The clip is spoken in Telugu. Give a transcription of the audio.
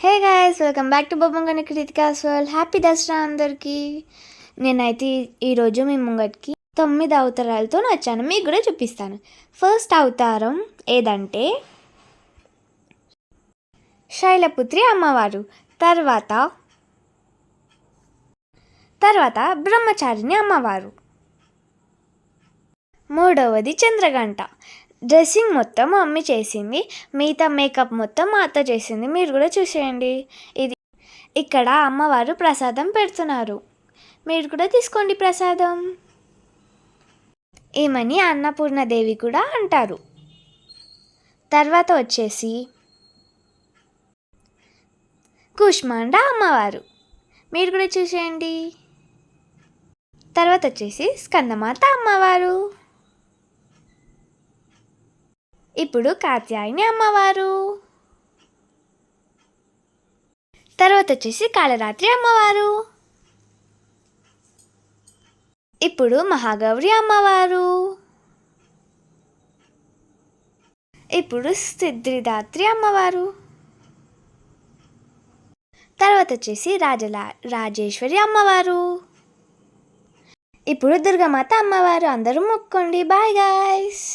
Hey guys, welcome back to Bommagani Krithika's world. Happy Dasara అందరికీ. నేనైతే ఈరోజు మీ ముంగటికి 9 అవతారాలతో వచ్చాను. మీకు కూడా చూపిస్తాను. ఫస్ట్ అవతారం ఏదంటే శైలపుత్రి అమ్మవారు, తర్వాత బ్రహ్మచారిణి అమ్మవారు, మూడవది చంద్రగంట. డ్రెస్సింగ్ మొత్తం మమ్మీ చేసింది, మిగతా మేకప్ మొత్తం మా అత్త చేసింది. మీరు కూడా చూసేయండి. ఇక్కడ అమ్మవారు ప్రసాదం పెడుతున్నారు, మీరు కూడా తీసుకోండి ప్రసాదం. ఏమని అన్నపూర్ణదేవి కూడా అంటారు. తర్వాత వచ్చేసి కుష్మాండ అమ్మవారు, మీరు కూడా చూసేయండి. తర్వాత వచ్చేసి స్కందమాత అమ్మవారు. ఇప్పుడు కాత్యాయని అమ్మవారు. తర్వాత వచ్చేసి కాళరాత్రి అమ్మవారు. ఇప్పుడు మహాగౌరి అమ్మవారు. ఇప్పుడు సిద్ధిదాత్రి అమ్మవారు. తర్వాత వచ్చేసి రాజేశ్వరి అమ్మవారు. ఇప్పుడు దుర్గామాత అమ్మవారు. అందరూ మొక్కండి. Bye guys.